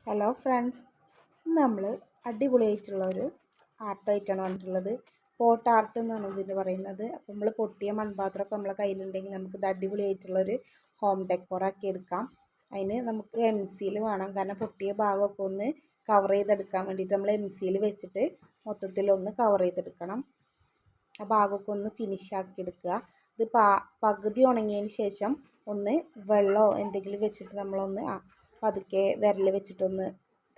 Hello friends, നമ്മൾ അടിപൊളിയായിട്ടുള്ള ഒരു ആർട്ടായിട്ടാണ് വന്നിട്ടുള്ളത്. പോട്ട് ആർട്ട് എന്നാണ് ഇതിന് പറയുന്നത്. അപ്പോൾ നമ്മൾ പൊട്ടിയ മൺപാത്രമൊക്കെ നമ്മളെ കയ്യിലുണ്ടെങ്കിൽ നമുക്കിത് അടിപൊളിയായിട്ടുള്ളൊരു ഹോം ഡെക്കോറാക്കി എടുക്കാം. അതിന് നമുക്ക് എംസിയിൽ വേണം, കാരണം പൊട്ടിയ ഭാഗമൊക്കെ ഒന്ന് കവർ ചെയ്തെടുക്കാൻ വേണ്ടിയിട്ട് നമ്മൾ എംസിയിൽ വെച്ചിട്ട് മൊത്തത്തിലൊന്ന് കവർ ചെയ്തെടുക്കണം. ആ ഭാഗമൊക്കെ ഒന്ന് ഫിനിഷ് ആക്കി എടുക്കുക. ഇത് പകുതി ഉണങ്ങിയതിന് ശേഷം ഒന്ന് വെള്ളമോ എന്തെങ്കിലും വെച്ചിട്ട് നമ്മളൊന്ന് പതുക്കെ വിരൽ വെച്ചിട്ടൊന്ന്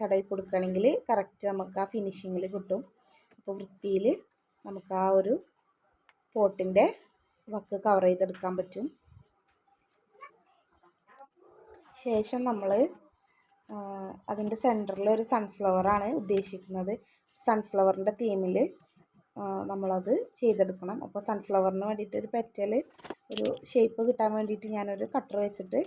തടവി കൊടുക്കുകയാണെങ്കിൽ കറക്റ്റ് നമുക്ക് ആ ഫിനിഷിങ്ങിൽ കിട്ടും. അപ്പോൾ വൃത്തിയിൽ നമുക്ക് ആ ഒരു പോട്ടിൻ്റെ വക്ക് കവർ ചെയ്തെടുക്കാൻ പറ്റും. ശേഷം നമ്മൾ അതിൻ്റെ സെൻറ്ററിൽ ഒരു സൺഫ്ലവറാണ് ഉദ്ദേശിക്കുന്നത്. സൺഫ്ലവറിൻ്റെ തീമിൽ നമ്മളത് ചെയ്തെടുക്കണം. അപ്പോൾ സൺഫ്ലവറിന് വേണ്ടിയിട്ട് ഒരു പെറ്റൽ ഒരു ഷേപ്പ് കിട്ടാൻ വേണ്ടിയിട്ട് ഞാനൊരു കട്ടർ വെച്ചിട്ട്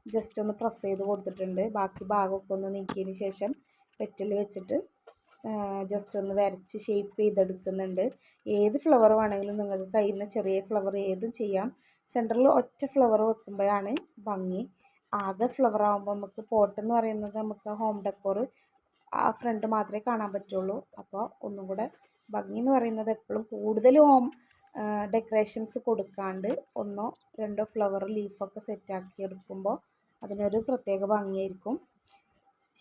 ജസ്റ്റ് ഒന്ന് പ്രസ് ചെയ്ത് കൊടുത്തിട്ടുണ്ട്. ബാക്കി ഭാഗമൊക്കെ ഒന്ന് നീക്കിയതിന് ശേഷം പെറ്റൽ വെച്ചിട്ട് ജസ്റ്റ് ഒന്ന് വരച്ച് ഷേപ്പ് ചെയ്തെടുക്കുന്നുണ്ട്. ഏത് ഫ്ലവർ വേണമെങ്കിലും നിങ്ങൾക്ക് കയ്യിൽ നിന്ന് ചെറിയ ഫ്ലവർ ഏതും ചെയ്യാം. സെൻറ്ററിൽ ഒറ്റ ഫ്ലവർ വെക്കുമ്പോഴാണ് ഭംഗി. ആകെ ഫ്ലവർ ആകുമ്പോൾ നമുക്ക് പോട്ടെന്ന് പറയുന്നത് നമുക്ക് ഹോം ഡെക്കോർ ആ ഫ്രണ്ട് മാത്രമേ കാണാൻ പറ്റുള്ളൂ. അപ്പോൾ ഒന്നും കൂടെ ഭംഗി എന്ന് പറയുന്നത് എപ്പോഴും കൂടുതൽ ഹോം ഡെക്കറേഷൻസ് കൊടുക്കാണ്ട് ഒന്നോ രണ്ടോ ഫ്ലവർ ലീഫൊക്കെ സെറ്റാക്കി എടുക്കുമ്പോൾ അതിനൊരു പ്രത്യേക ഭംഗിയായിരിക്കും.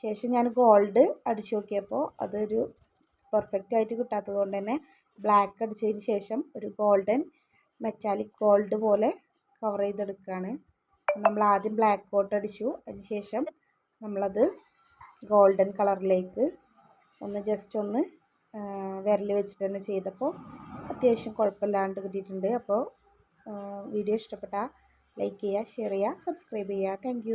ശേഷം ഞാൻ ഗോൾഡ് അടിച്ചു നോക്കിയപ്പോൾ അതൊരു പെർഫെക്റ്റ് ആയിട്ട് കിട്ടാത്തത് കൊണ്ട് തന്നെ ബ്ലാക്ക് അടിച്ചതിന് ശേഷം ഒരു ഗോൾഡൻ മെറ്റാലിക് ഗോൾഡ് പോലെ കവർ ചെയ്തെടുക്കുകയാണ്. നമ്മൾ ആദ്യം ബ്ലാക്ക് കോട്ട് അടിച്ചു, അതിന് ശേഷം നമ്മളത് ഗോൾഡൻ കളറിലേക്ക് ഒന്ന് ജസ്റ്റ് ഒന്ന് വിരൽ വെച്ചിട്ട് തന്നെ ചെയ്തപ്പോൾ അത്യാവശ്യം കുഴപ്പമില്ലാണ്ട് കിട്ടിയിട്ടുണ്ട്. അപ്പോൾ വീഡിയോ ഇഷ്ടപ്പെട്ടാൽ ലൈക്ക് ചെയ്യുക, ഷെയർ ചെയ്യുക, സബ്സ്ക്രൈബ് ചെയ്യുക. താങ്ക്